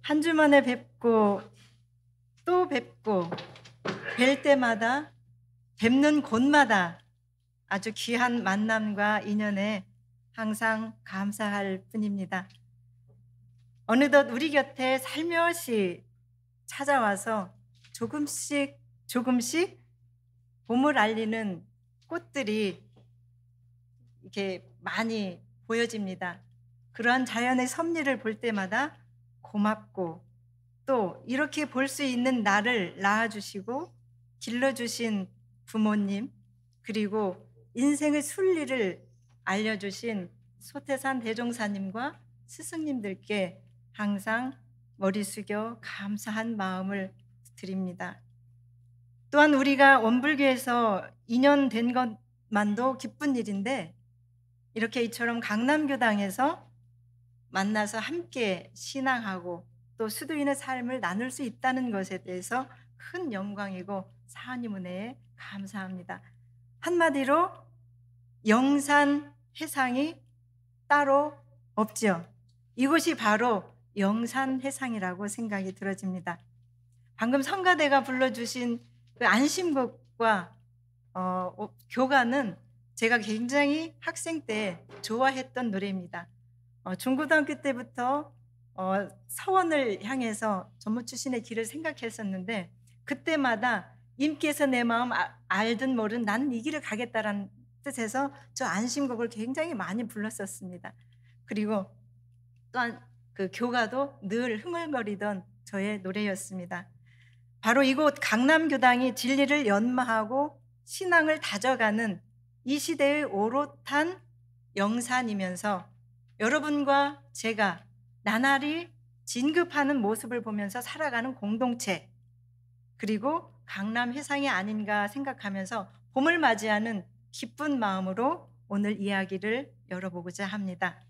한 주 만에 뵙고 또 뵙고 뵐 때마다 뵙는 곳마다 아주 귀한 만남과 인연에 항상 감사할 뿐입니다. 어느덧 우리 곁에 살며시 찾아와서 조금씩 봄을 알리는 꽃들이 이렇게 많이 보여집니다. 그러한 자연의 섭리를 볼 때마다 고맙고 또 이렇게 볼 수 있는 나를 낳아주시고 길러주신 부모님, 그리고 인생의 순리를 알려주신 소태산 대종사님과 스승님들께 항상 머리 숙여 감사한 마음을 드립니다. 또한 우리가 원불교에서 2년 된 것만도 기쁜 일인데 이렇게 이처럼 강남교당에서 만나서 함께 신앙하고 또 수도인의 삶을 나눌 수 있다는 것에 대해서 큰 영광이고 사하님 은혜에 감사합니다. 한마디로 영산 해상이 따로 없죠. 이곳이 바로 영산 해상이라고 생각이 들어집니다. 방금 성가대가 불러주신 그 안심곡과 교가는 제가 굉장히 학생 때 좋아했던 노래입니다. 중고등학교 때부터 서원을 향해서 전무 출신의 길을 생각했었는데 그때마다 임께서 내 마음 알든 모르든 나는 이 길을 가겠다라는 뜻에서 저 안심곡을 굉장히 많이 불렀었습니다. 그리고 또한 그 교가도 늘 흥얼거리던 저의 노래였습니다. 바로 이곳 강남교당이 진리를 연마하고 신앙을 다져가는 이 시대의 오롯한 영산이면서 여러분과 제가 나날이 진급하는 모습을 보면서 살아가는 공동체, 그리고 강남 해상이 아닌가 생각하면서 봄을 맞이하는 기쁜 마음으로 오늘 이야기를 열어보고자 합니다.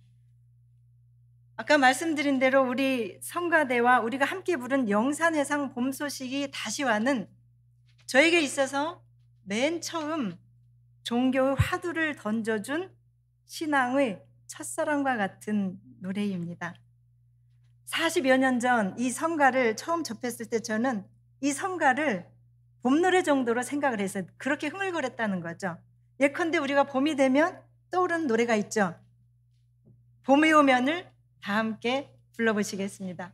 아까 말씀드린 대로 우리 성가대와 우리가 함께 부른 영산해상 봄 소식이 다시와는 저에게 있어서 맨 처음 종교의 화두를 던져준 신앙의 첫사랑과 같은 노래입니다. 40여 년 전 이 성가를 처음 접했을 때 저는 이 성가를 봄 노래 정도로 생각을 했어요. 그렇게 흥얼거렸다는 거죠. 예컨대 우리가 봄이 되면 떠오르는 노래가 있죠. 봄이 오면을 다 함께 불러보시겠습니다.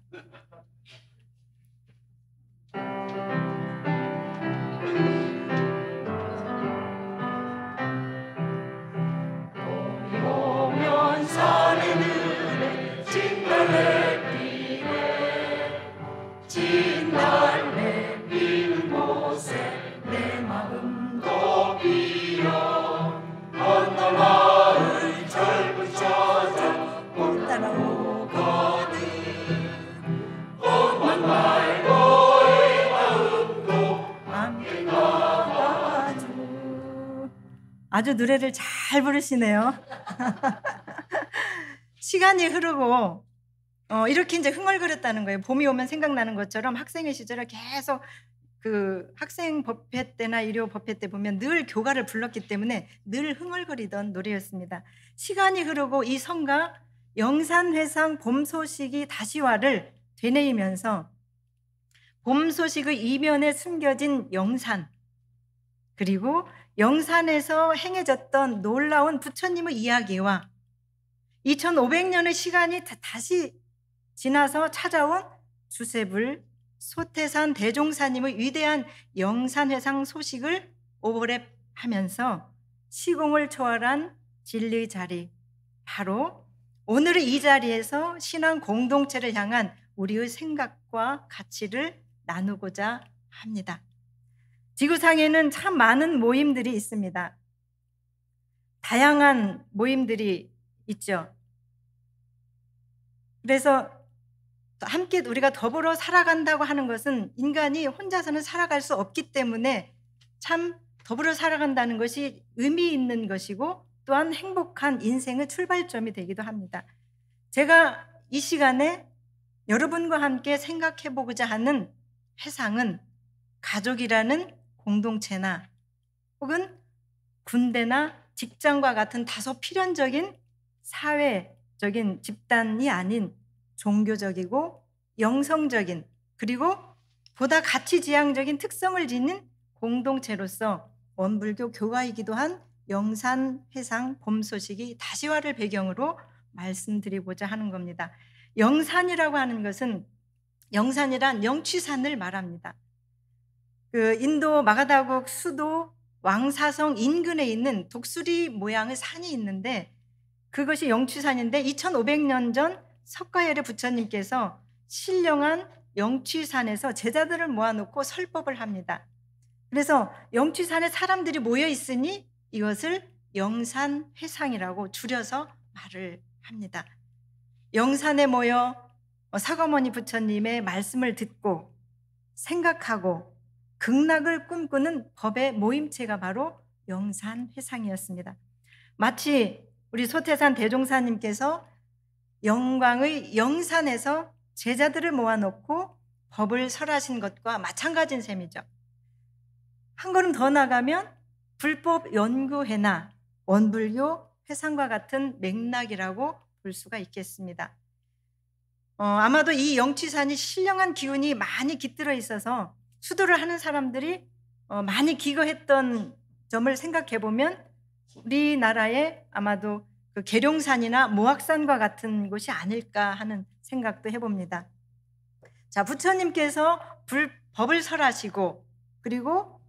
봄이 오면 산에는 진달래 피네 진달래 피는 곳에 내 마음도 피어 언덕 마을 젊은 처자 못 따라오거든 꽃만 말고 이 마음도 함께 나가주. 아주 노래를 잘 부르시네요. 시간이 흐르고 이렇게 이제 흥얼거렸다는 거예요. 봄이 오면 생각나는 것처럼 학생의 시절에 계속 그 학생 법회 때나 일요 법회 때 보면 늘 교가를 불렀기 때문에 늘 흥얼거리던 노래였습니다. 시간이 흐르고 이 성가 영산회상 봄 소식이 다시와를 되뇌이면서 봄 소식의 이면에 숨겨진 영산, 그리고 영산에서 행해졌던 놀라운 부처님의 이야기와 2500년의 시간이 다시 지나서 찾아온 주세불 소태산 대종사님의 위대한 영산회상 소식을 오버랩하면서 시공을 초월한 진리의 자리, 바로 오늘의 이 자리에서 신앙 공동체를 향한 우리의 생각과 가치를 나누고자 합니다. 지구상에는 참 많은 모임들이 있습니다. 다양한 모임들이 있죠. 그래서 함께 우리가 더불어 살아간다고 하는 것은 인간이 혼자서는 살아갈 수 없기 때문에 참 더불어 살아간다는 것이 의미 있는 것이고 또한 행복한 인생의 출발점이 되기도 합니다. 제가 이 시간에 여러분과 함께 생각해 보고자 하는 회상은 가족이라는 공동체나 혹은 군대나 직장과 같은 다소 필연적인 사회적인 집단이 아닌 종교적이고 영성적인 그리고 보다 가치지향적인 특성을 지닌 공동체로서 원불교 교화이기도 한 영산회상 봄소식이 다시화를 배경으로 말씀드리고자 하는 겁니다. 영산이라고 하는 것은 영산이란 영취산을 말합니다. 그 인도 마가다국 수도 왕사성 인근에 있는 독수리 모양의 산이 있는데 그것이 영취산인데 2500년 전 석가열의 부처님께서 신령한 영취산에서 제자들을 모아놓고 설법을 합니다. 그래서 영취산에 사람들이 모여 있으니 이것을 영산회상이라고 줄여서 말을 합니다. 영산에 모여 사가모니 부처님의 말씀을 듣고 생각하고 극락을 꿈꾸는 법의 모임체가 바로 영산회상이었습니다. 마치 우리 소태산 대종사님께서 영광의 영산에서 제자들을 모아놓고 법을 설하신 것과 마찬가지인 셈이죠. 한 걸음 더 나가면 불법 연구회나 원불교 회상과 같은 맥락이라고 볼 수가 있겠습니다. 아마도 이 영취산이 신령한 기운이 많이 깃들어 있어서 수도를 하는 사람들이 많이 기거했던 점을 생각해 보면 우리나라에 아마도 그 계룡산이나 모악산과 같은 곳이 아닐까 하는 생각도 해봅니다. 자, 부처님께서 법을 설하시고 그리고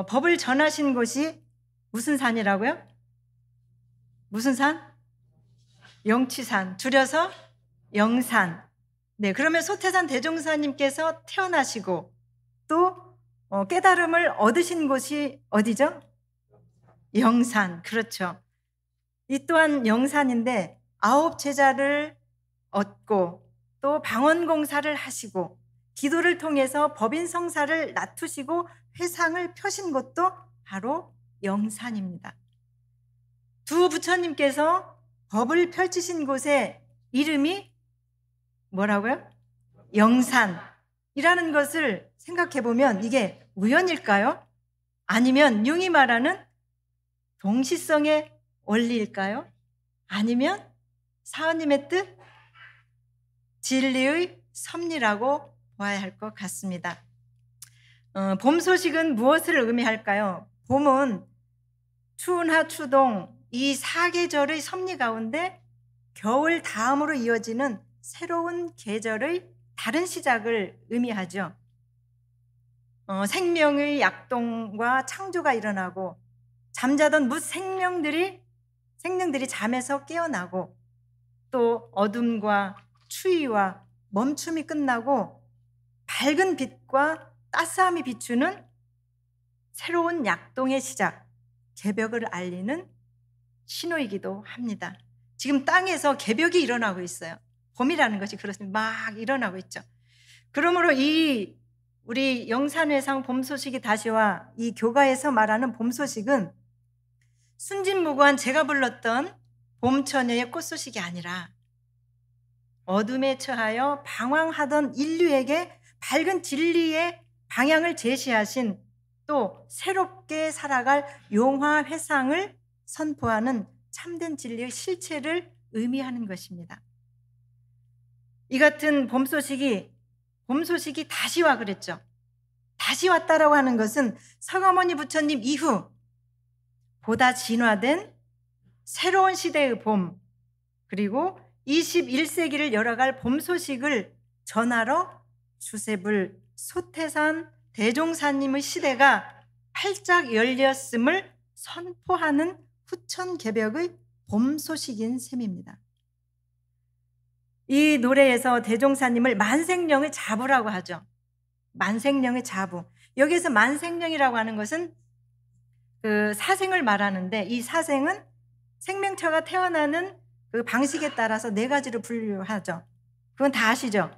법을 전하신 곳이 무슨 산이라고요? 무슨 산? 영취산, 줄여서 영산. 네, 그러면 소태산 대종사님께서 태어나시고 또 깨달음을 얻으신 곳이 어디죠? 영산, 그렇죠. 이 또한 영산인데 9 제자를 얻고 또 방언공사를 하시고 기도를 통해서 법인성사를 낮추시고 회상을 펴신 곳도 바로 영산입니다. 두 부처님께서 법을 펼치신 곳의 이름이 뭐라고요? 영산이라는 것을 생각해 보면 이게 우연일까요? 아니면 융이 말하는 동시성의 원리일까요? 아니면 사원님의 뜻, 진리의 섭리라고 봐야 할 것 같습니다. 봄 소식은 무엇을 의미할까요? 봄은 추운하 추동 이 4계절의 섭리 가운데 겨울 다음으로 이어지는 새로운 계절의 다른 시작을 의미하죠. 생명의 약동과 창조가 일어나고 잠자던 무생명들이 잠에서 깨어나고 또 어둠과 추위와 멈춤이 끝나고 밝은 빛과 따스함이 비추는 새로운 약동의 시작, 개벽을 알리는 신호이기도 합니다. 지금 땅에서 개벽이 일어나고 있어요. 봄이라는 것이 그렇습니다. 막 일어나고 있죠. 그러므로 이 우리 영산회상 봄소식이 다시와 이 교가에서 말하는 봄소식은 순진무구한 제가 불렀던 봄처녀의 꽃소식이 아니라 어둠에 처하여 방황하던 인류에게 밝은 진리의 방향을 제시하신 또 새롭게 살아갈 용화회상을 선포하는 참된 진리의 실체를 의미하는 것입니다. 이 같은 봄소식이 다시와 그랬죠. 다시 왔다라고 하는 것은 서가모니 부처님 이후 보다 진화된 새로운 시대의 봄, 그리고 21세기를 열어갈 봄 소식을 전하러 주세불 소태산 대종사님의 시대가 활짝 열렸음을 선포하는 후천개벽의 봄 소식인 셈입니다. 이 노래에서 대종사님을 만생령의 자부라고 하죠. 만생령의 자부. 여기서 만생령이라고 하는 것은 그 사생을 말하는데 이 사생은 생명체가 태어나는 그 방식에 따라서 4가지로 분류하죠. 그건 다 아시죠?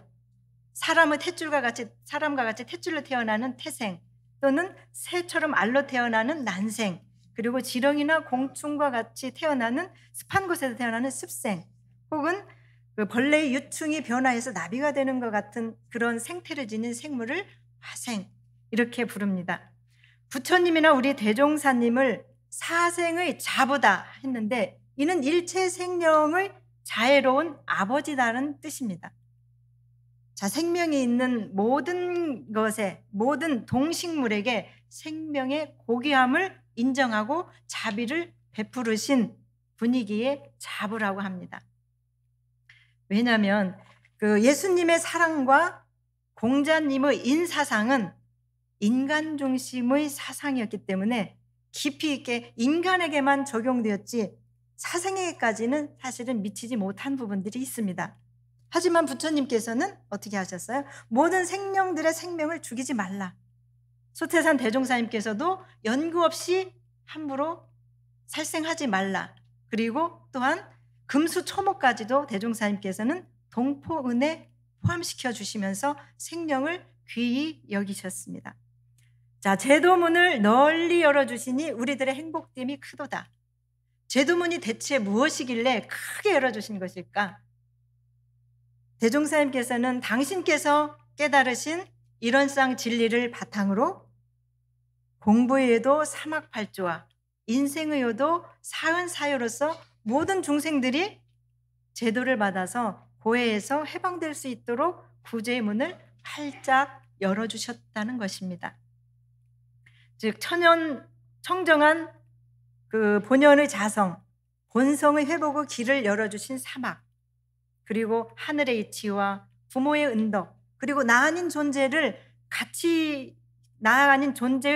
사람과 같이 탯줄로 태어나는 태생, 또는 새처럼 알로 태어나는 난생, 그리고 지렁이나 공충과 같이 태어나는 습한 곳에서 태어나는 습생, 혹은 그 벌레의 유충이 변화해서 나비가 되는 것 같은 그런 생태를 지닌 생물을 화생, 이렇게 부릅니다. 부처님이나 우리 대종사님을 사생의 자부다 했는데 이는 일체 생명의 자애로운 아버지다는 뜻입니다. 자, 생명이 있는 모든 것에, 모든 동식물에게 생명의 고귀함을 인정하고 자비를 베푸르신 분위기의 자부라고 합니다. 왜냐하면 그 예수님의 사랑과 공자님의 인사상은 인간 중심의 사상이었기 때문에 깊이 있게 인간에게만 적용되었지 사생에게까지는 사실은 미치지 못한 부분들이 있습니다. 하지만 부처님께서는 어떻게 하셨어요? 모든 생명들의 생명을 죽이지 말라. 소태산 대종사님께서도 연구 없이 함부로 살생하지 말라. 그리고 또한 금수초목까지도 대종사님께서는 동포은에 포함시켜 주시면서 생명을 귀히 여기셨습니다. 자, 제도문을 널리 열어주시니 우리들의 행복됨이 크도다. 제도문이 대체 무엇이길래 크게 열어주신 것일까? 대종사님께서는 당신께서 깨달으신 이런상 진리를 바탕으로 공부의도 사막팔조와 인생의도 사은사유로서 모든 중생들이 제도를 받아서 고해에서 해방될 수 있도록 구제의 문을 활짝 열어주셨다는 것입니다. 즉 청정한 그 본연의 자성, 본성의 회복의 길을 열어주신 사막, 그리고 하늘의 이치와 부모의 은덕, 그리고 나 아닌 존재의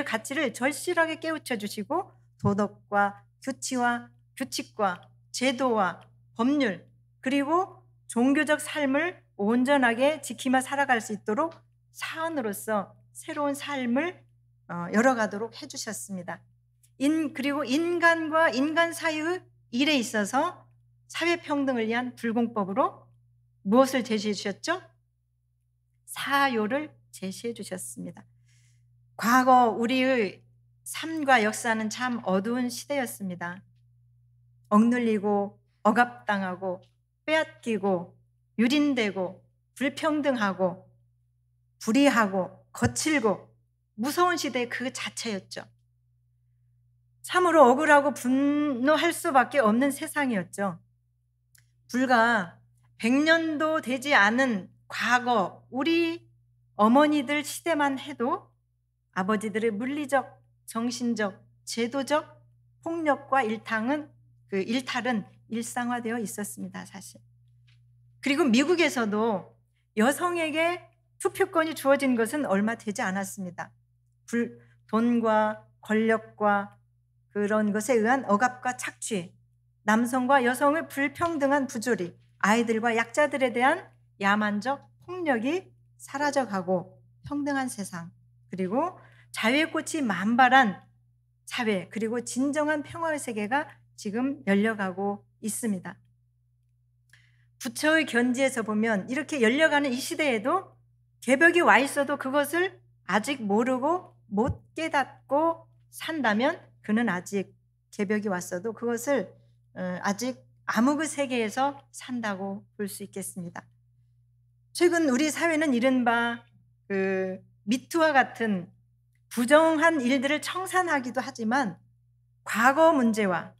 가치를 절실하게 깨우쳐 주시고 도덕과 규칙과 제도와 법률, 그리고 종교적 삶을 온전하게 지키며 살아갈 수 있도록 사원으로서 새로운 삶을 열어가도록 해주셨습니다. 그리고 인간과 인간 사이의 일에 있어서 사회평등을 위한 불공법으로 무엇을 제시해 주셨죠? 사요를 제시해 주셨습니다. 과거 우리의 삶과 역사는 참 어두운 시대였습니다. 억눌리고 억압당하고 빼앗기고 유린되고 불평등하고 불의하고 거칠고 무서운 시대 그 자체였죠. 참으로 억울하고 분노할 수밖에 없는 세상이었죠. 불과 100년도 되지 않은 과거 우리 어머니들 시대만 해도 아버지들의 물리적, 정신적, 제도적 폭력과 일탈은 일상화되어 있었습니다, 사실. 그리고 미국에서도 여성에게 투표권이 주어진 것은 얼마 되지 않았습니다. 돈과 권력과 그런 것에 의한 억압과 착취, 남성과 여성의 불평등한 부조리, 아이들과 약자들에 대한 야만적 폭력이 사라져가고 평등한 세상, 그리고 자유의 꽃이 만발한 사회, 그리고 진정한 평화의 세계가 지금 열려가고 있습니다. 부처의 견지에서 보면 이렇게 열려가는 이 시대에도 개벽이 와 있어도 그것을 아직 모르고 못 깨닫고 산다면 그는 아직 개벽이 왔어도 그것을 아직 암흑의 세계에서 산다고 볼 수 있겠습니다. 최근 우리 사회는 이른바 미투와 같은 부정한 일들을 청산하기도 하지만 과거 문제와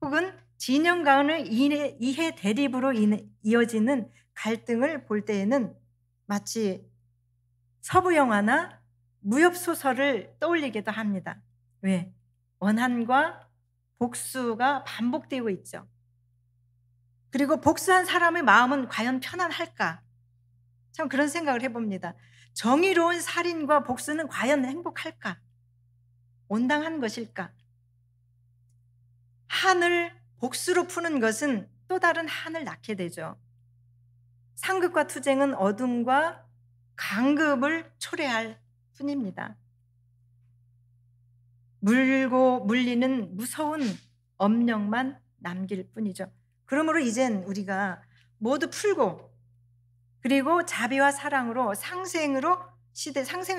혹은 진영 간의 이해 대립으로 이어지는 갈등을 볼 때에는 마치 서부 영화나 무협 소설을 떠올리기도 합니다. 왜? 원한과 복수가 반복되고 있죠. 그리고 복수한 사람의 마음은 과연 편안할까? 참 그런 생각을 해봅니다. 정의로운 살인과 복수는 과연 행복할까? 온당한 것일까? 한을 복수로 푸는 것은 또 다른 한을 낳게 되죠. 상급과 투쟁은 어둠과 강급을 초래할 뿐입니다. 물고 물리는 무서운 엄령만 남길 뿐이죠. 그러므로 이젠 우리가 모두 풀고 그리고 자비와 사랑으로 상생의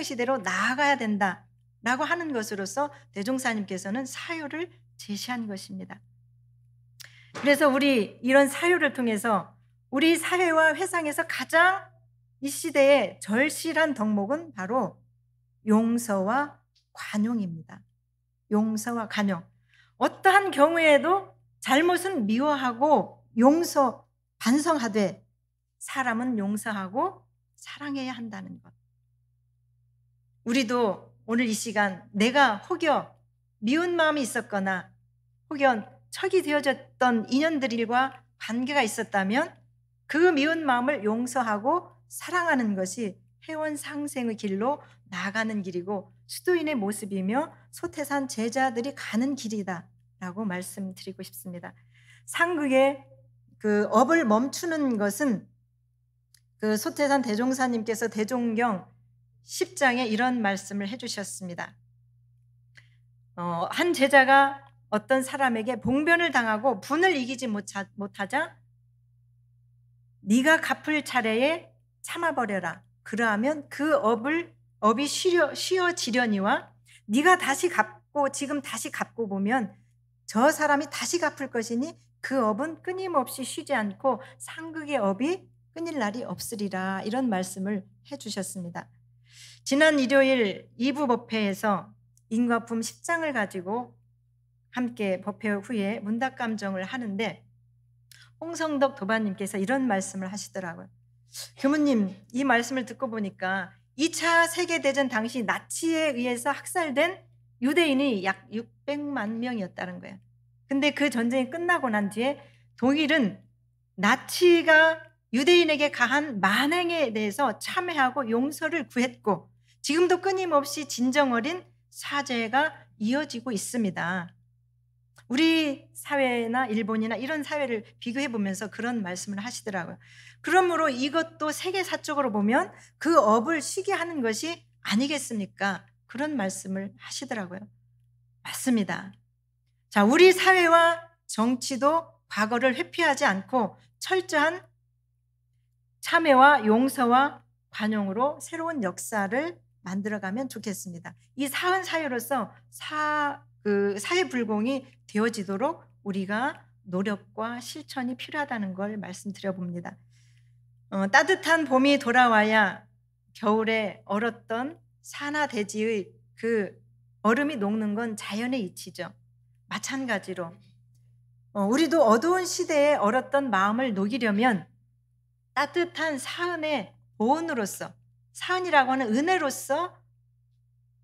시대로 나아가야 된다라고 하는 것으로서 대종사님께서는 사유를 제시한 것입니다. 그래서 우리 이런 사유를 통해서 우리 사회와 회상에서 가장 이 시대의 절실한 덕목은 바로 용서와 관용입니다. 용서와 관용. 어떠한 경우에도 잘못은 미워하고 반성하되 사람은 용서하고 사랑해야 한다는 것. 우리도 오늘 이 시간 내가 혹여 미운 마음이 있었거나 혹여 척이 되어졌던 인연들과 관계가 있었다면 그 미운 마음을 용서하고 사랑하는 것이 회원 상생의 길로 나아가는 길이고 수도인의 모습이며 소태산 제자들이 가는 길이다라고 말씀드리고 싶습니다. 상극의 그 업을 멈추는 것은 그 소태산 대종사님께서 대종경 10장에 이런 말씀을 해주셨습니다. 한 제자가 어떤 사람에게 봉변을 당하고 분을 이기지 못하자 네가 갚을 차례에 참아버려라. 그러하면 그 업이 쉬어지려니와 네가 다시 갚고 지금 다시 갚고 보면 저 사람이 다시 갚을 것이니 그 업은 끊임없이 쉬지 않고 상극의 업이 끊일 날이 없으리라. 이런 말씀을 해주셨습니다. 지난 일요일 2부 법회에서 인과품 10장을 가지고 함께 법회 후에 문답감정을 하는데 홍성덕 도반님께서 이런 말씀을 하시더라고요. 교무님, 이 말씀을 듣고 보니까 2차 세계대전 당시 나치에 의해서 학살된 유대인이 약 600만 명이었다는 거예요. 근데 그 전쟁이 끝나고 난 뒤에 독일은 나치가 유대인에게 가한 만행에 대해서 참회하고 용서를 구했고 지금도 끊임없이 진정 어린 사죄가 이어지고 있습니다. 우리 사회나 일본이나 이런 사회를 비교해 보면서 그런 말씀을 하시더라고요. 그러므로 이것도 세계사적으로 보면 그 업을 쉬게 하는 것이 아니겠습니까? 그런 말씀을 하시더라고요. 맞습니다. 자, 우리 사회와 정치도 과거를 회피하지 않고 철저한 참회와 용서와 관용으로 새로운 역사를 만들어가면 좋겠습니다. 이 사은 사회로서 사회 불공이 되어지도록 우리가 노력과 실천이 필요하다는 걸 말씀드려 봅니다. 따뜻한 봄이 돌아와야 겨울에 얼었던 산화 대지의 그 얼음이 녹는 건 자연의 이치죠. 마찬가지로 우리도 어두운 시대에 얼었던 마음을 녹이려면 따뜻한 사은의 보온으로서, 사은이라고 하는 은혜로서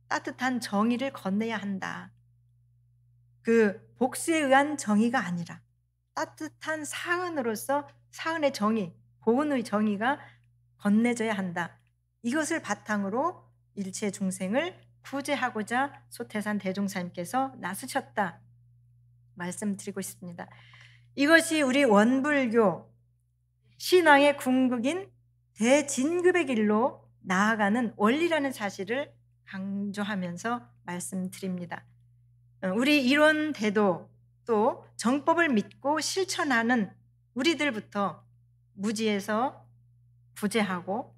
따뜻한 정의를 건네야 한다. 그 복수에 의한 정의가 아니라 따뜻한 사은으로서 사은의 정의, 보온의 정의가 건네져야 한다. 이것을 바탕으로 일체 중생을 구제하고자 소태산 대종사님께서 나서셨다 말씀드리고 싶습니다. 이것이 우리 원불교 신앙의 궁극인 대진급의 길로 나아가는 원리라는 사실을 강조하면서 말씀드립니다. 우리 이론대도 또 정법을 믿고 실천하는 우리들부터 무지에서 구제하고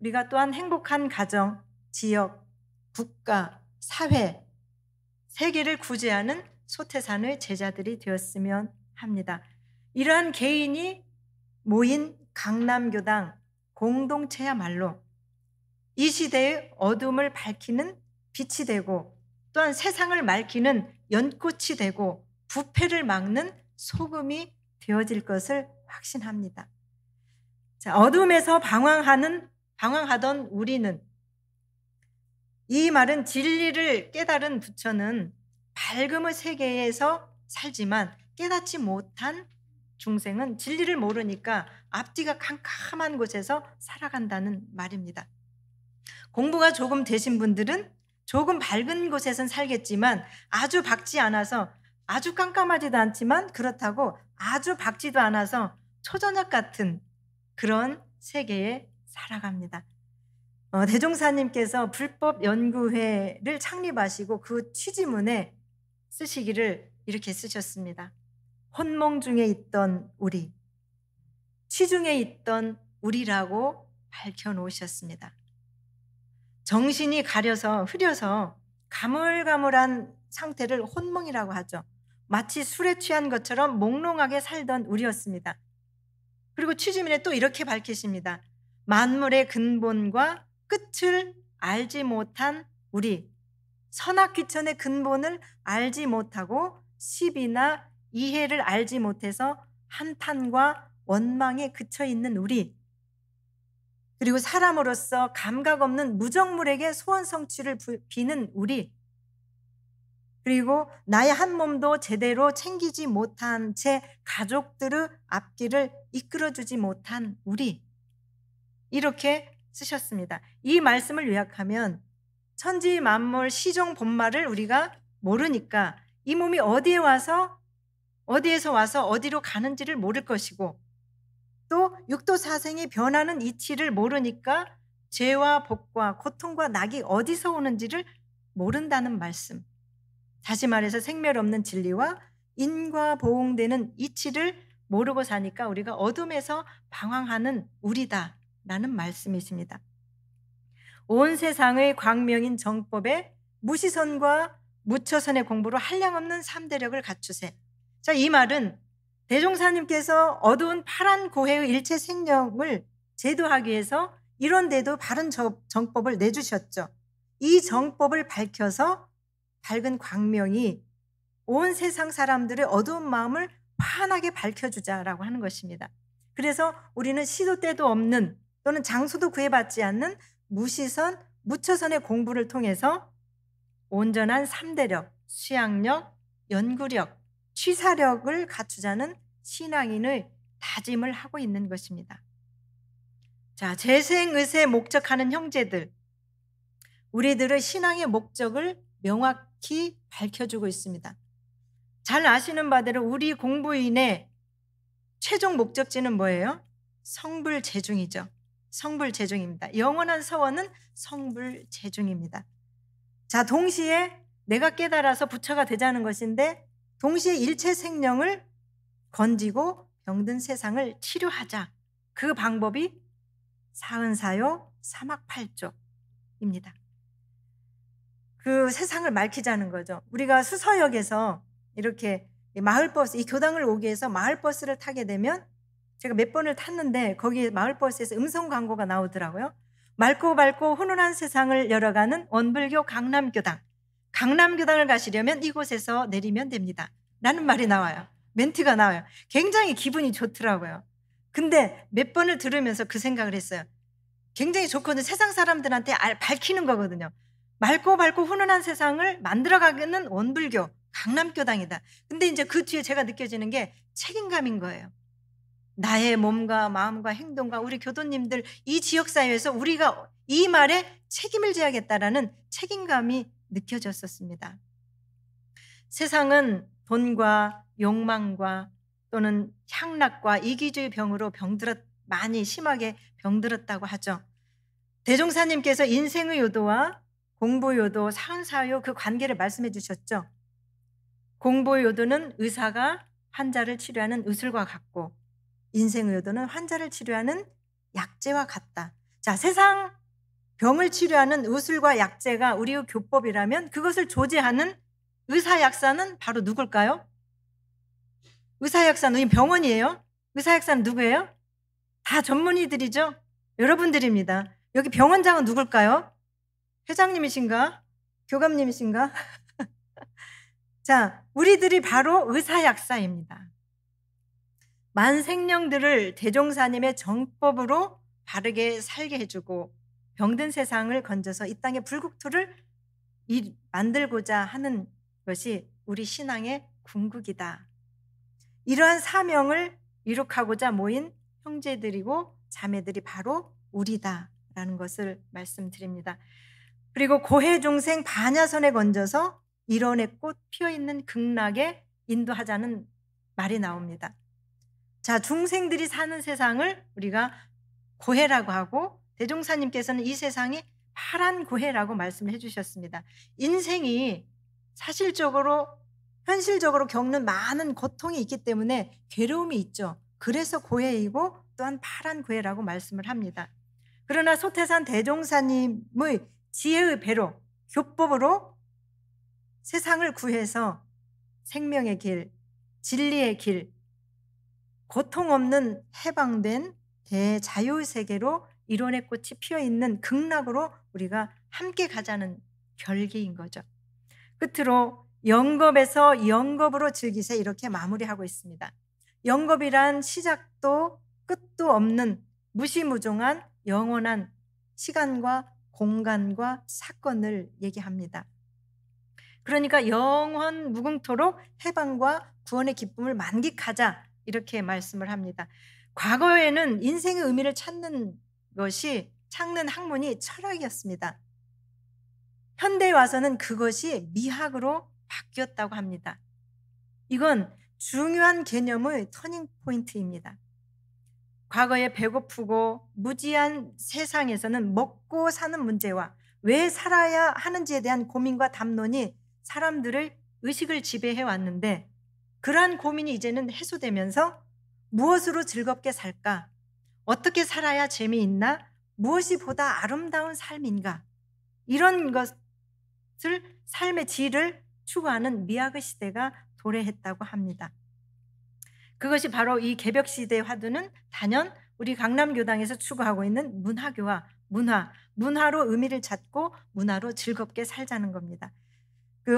우리가 또한 행복한 가정, 지역, 국가, 사회, 세계를 구제하는 소태산의 제자들이 되었으면 합니다. 이러한 개인이 모인 강남교당 공동체야말로 이 시대의 어둠을 밝히는 빛이 되고 또한 세상을 맑히는 연꽃이 되고 부패를 막는 소금이 되어질 것을 확신합니다. 자, 어둠에서 방황하던 우리는, 이 말은 진리를 깨달은 부처는 밝음의 세계에서 살지만 깨닫지 못한 중생은 진리를 모르니까 앞뒤가 캄캄한 곳에서 살아간다는 말입니다. 공부가 조금 되신 분들은 조금 밝은 곳에선 살겠지만 아주 밝지 않아서, 아주 깜깜하지도 않지만 그렇다고 아주 밝지도 않아서 초저녁 같은 그런 세계에 살아갑니다. 대종사님께서 불법연구회를 창립하시고 그 취지문에 쓰시기를 이렇게 쓰셨습니다. 혼몽 중에 있던 우리, 취중에 있던 우리라고 밝혀놓으셨습니다. 정신이 가려서 흐려서 가물가물한 상태를 혼몽이라고 하죠. 마치 술에 취한 것처럼 몽롱하게 살던 우리였습니다. 그리고 취지문에 또 이렇게 밝히십니다. 만물의 근본과 끝을 알지 못한 우리, 선악귀천의 근본을 알지 못하고 시비나 이해를 알지 못해서 한탄과 원망에 그쳐 있는 우리, 그리고 사람으로서 감각 없는 무정물에게 소원 성취를 비는 우리, 그리고 나의 한 몸도 제대로 챙기지 못한 채 가족들의 앞길을 이끌어주지 못한 우리, 이렇게 쓰셨습니다. 이 말씀을 요약하면 천지 만물 시종 본말을 우리가 모르니까 이 몸이 어디에서 와서 어디로 가는지를 모를 것이고, 또 육도 사생이 변하는 이치를 모르니까 죄와 복과 고통과 낙이 어디서 오는지를 모른다는 말씀. 다시 말해서 생멸 없는 진리와 인과 보응되는 이치를 모르고 사니까 우리가 어둠에서 방황하는 우리다라는 말씀이십니다. 온 세상의 광명인 정법에 무시선과 무처선의 공부로 한량없는 삼대력을 갖추세. 자, 이 말은 대종사님께서 어두운 파란 고해의 일체 생명을 제도하기 위해서 이런데도 바른 정법을 내주셨죠. 이 정법을 밝혀서 밝은 광명이 온 세상 사람들의 어두운 마음을 환하게 밝혀주자라고 하는 것입니다. 그래서 우리는 시도 때도 없는 또는 장소도 구애받지 않는 무시선, 무처선의 공부를 통해서 온전한 삼대력, 수양력, 연구력, 취사력을 갖추자는 신앙인의 다짐을 하고 있는 것입니다. 자, 재생의세 목적하는 형제들, 우리들의 신앙의 목적을 명확히 밝혀주고 있습니다. 잘 아시는 바대로 우리 공부인의 최종 목적지는 뭐예요? 성불재중이죠. 성불재중입니다. 영원한 서원은 성불재중입니다. 자, 동시에 내가 깨달아서 부처가 되자는 것인데 동시에 일체 생명을 건지고 병든 세상을 치료하자. 그 방법이 사은사요 사막팔조입니다. 그 세상을 맑히자는 거죠. 우리가 수서역에서 이렇게 마을버스, 이 교당을 오기 위해서 마을버스를 타게 되면 제가 몇 번을 탔는데 거기 마을버스에서 음성 광고가 나오더라고요. 맑고 밝고 훈훈한 세상을 열어가는 원불교 강남교당. 강남교당을 가시려면 이곳에서 내리면 됩니다. 라는 말이 나와요. 멘트가 나와요. 굉장히 기분이 좋더라고요. 근데 몇 번을 들으면서 그 생각을 했어요. 굉장히 좋거든요. 세상 사람들한테 밝히는 거거든요. 맑고 밝고 훈훈한 세상을 만들어가는 원불교 강남교당이다. 근데 이제 그 뒤에 제가 느껴지는 게 책임감인 거예요. 나의 몸과 마음과 행동과 우리 교도님들 이 지역사회에서 우리가 이 말에 책임을 져야겠다라는 책임감이 느껴졌었습니다. 세상은 돈과 욕망과 또는 향락과 이기주의 병으로 많이 심하게 병들었다고 하죠. 대종사님께서 인생의 요도와 공부 요도, 사은사요 그 관계를 말씀해 주셨죠. 공부 요도는 의사가 환자를 치료하는 의술과 같고 인생의 요도는 환자를 치료하는 약재와 같다. 자, 세상 병을 치료하는 의술과 약재가 우리의 교법이라면 그것을 조제하는 의사약사는 바로 누굴까요? 의사약사는 병원이에요. 의사약사는 누구예요? 다 전문의들이죠. 여러분들입니다. 여기 병원장은 누굴까요? 회장님이신가? 교감님이신가? 자, 우리들이 바로 의사약사입니다. 만생령들을 대종사님의 정법으로 바르게 살게 해주고 병든 세상을 건져서 이 땅의 불국토를 만들고자 하는 것이 우리 신앙의 궁극이다. 이러한 사명을 이룩하고자 모인 형제들이고 자매들이 바로 우리다라는 것을 말씀드립니다. 그리고 고해중생 반야선에 건져서 일원의 꽃 피어있는 극락에 인도하자는 말이 나옵니다. 자, 중생들이 사는 세상을 우리가 고해라고 하고 대종사님께서는 이 세상이 파란 고해라고 말씀을 해주셨습니다. 인생이 사실적으로 현실적으로 겪는 많은 고통이 있기 때문에 괴로움이 있죠. 그래서 고해이고 또한 파란 고해라고 말씀을 합니다. 그러나 소태산 대종사님의 지혜의 배로 교법으로 세상을 구해서 생명의 길, 진리의 길, 고통 없는 해방된 대자유의 세계로 이론의 꽃이 피어있는 극락으로 우리가 함께 가자는 결기인 거죠. 끝으로 영겁에서 영겁으로 즐기세 이렇게 마무리하고 있습니다. 영겁이란 시작도 끝도 없는 무시무종한 영원한 시간과 공간과 사건을 얘기합니다. 그러니까 영원 무궁토록 해방과 구원의 기쁨을 만끽하자, 이렇게 말씀을 합니다. 과거에는 인생의 의미를 찾는 학문이 철학이었습니다. 현대에 와서는 그것이 미학으로 바뀌었다고 합니다. 이건 중요한 개념의 터닝 포인트입니다. 과거에 배고프고 무지한 세상에서는 먹고 사는 문제와 왜 살아야 하는지에 대한 고민과 담론이 사람들의 의식을 지배해 왔는데, 그러한 고민이 이제는 해소되면서 무엇으로 즐겁게 살까? 어떻게 살아야 재미있나? 무엇이 보다 아름다운 삶인가? 이런 것을, 삶의 질을 추구하는 미학의 시대가 도래했다고 합니다. 그것이 바로 이 개벽시대 화두는 단연 우리 강남교당에서 추구하고 있는 문화교와 문화로 의미를 찾고 문화로 즐겁게 살자는 겁니다.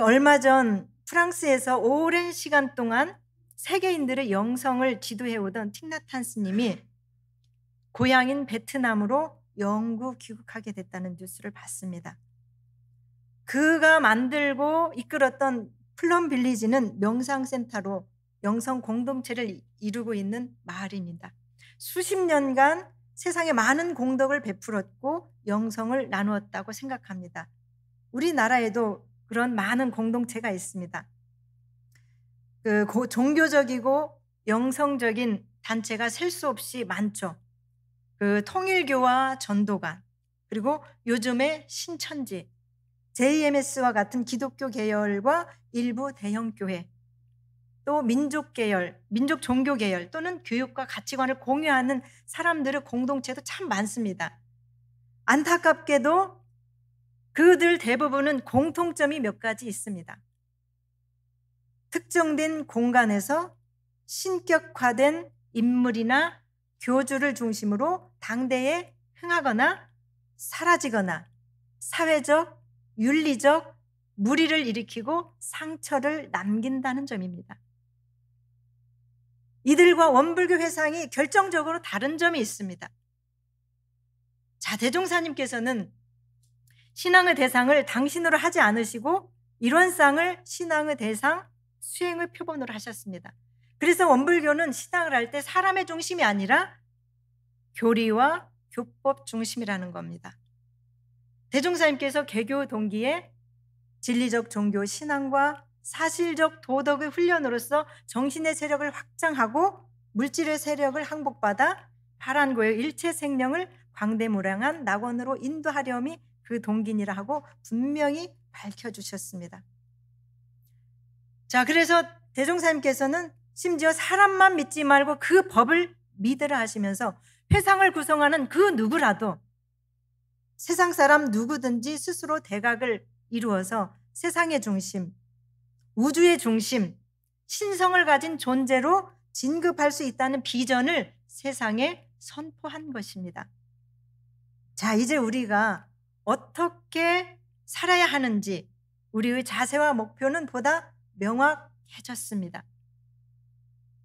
얼마 전 프랑스에서 오랜 시간 동안 세계인들의 영성을 지도해오던 틱나탄 스님이 고향인 베트남으로 영구 귀국하게 됐다는 뉴스를 봤습니다. 그가 만들고 이끌었던 플럼 빌리지는 명상센터로 영성 공동체를 이루고 있는 마을입니다. 수십 년간 세상에 많은 공덕을 베풀었고 영성을 나누었다고 생각합니다. 우리나라에도 그런 많은 공동체가 있습니다. 종교적이고 영성적인 단체가 셀 수 없이 많죠. 통일교와 전도관, 그리고 요즘의 신천지, JMS와 같은 기독교 계열과 일부 대형교회, 또 민족 종교 계열 또는 교육과 가치관을 공유하는 사람들의 공동체도 참 많습니다. 안타깝게도 그들 대부분은 공통점이 몇 가지 있습니다. 특정된 공간에서 신격화된 인물이나 교주를 중심으로 당대에 흥하거나 사라지거나 사회적, 윤리적 무리를 일으키고 상처를 남긴다는 점입니다. 이들과 원불교 회상이 결정적으로 다른 점이 있습니다. 자, 대종사님께서는 신앙의 대상을 당신으로 하지 않으시고 일원상을 신앙의 대상, 수행의 표본으로 하셨습니다. 그래서 원불교는 신앙을 할 때 사람의 중심이 아니라 교리와 교법 중심이라는 겁니다. 대종사님께서 개교 동기에 진리적 종교 신앙과 사실적 도덕의 훈련으로서 정신의 세력을 확장하고 물질의 세력을 항복받아 파란고의 일체 생명을 광대무량한 낙원으로 인도하렴이 그 동기니라 하고 분명히 밝혀주셨습니다. 자, 그래서 대종사님께서는 심지어 사람만 믿지 말고 그 법을 믿으라 하시면서 회상을 구성하는 그 누구라도 세상 사람 누구든지 스스로 대각을 이루어서 세상의 중심, 우주의 중심, 신성을 가진 존재로 진급할 수 있다는 비전을 세상에 선포한 것입니다. 자, 이제 우리가 어떻게 살아야 하는지 우리의 자세와 목표는 보다 명확해졌습니다.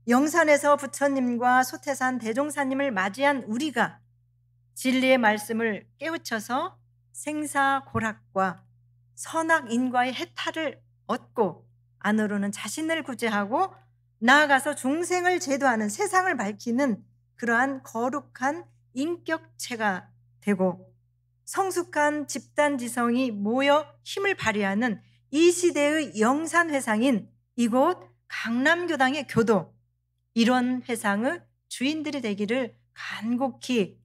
영산에서 부처님과 소태산 대종사님을 맞이한 우리가 진리의 말씀을 깨우쳐서 생사고락과 선악인과의 해탈을 얻고 안으로는 자신을 구제하고 나아가서 중생을 제도하는, 세상을 밝히는 그러한 거룩한 인격체가 되고 성숙한 집단지성이 모여 힘을 발휘하는 이 시대의 영산회상인 이곳 강남교당의 교도, 이런 회상의 주인들이 되기를 간곡히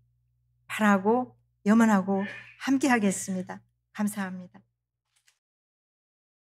바라고 염원하고 함께 하겠습니다. 감사합니다.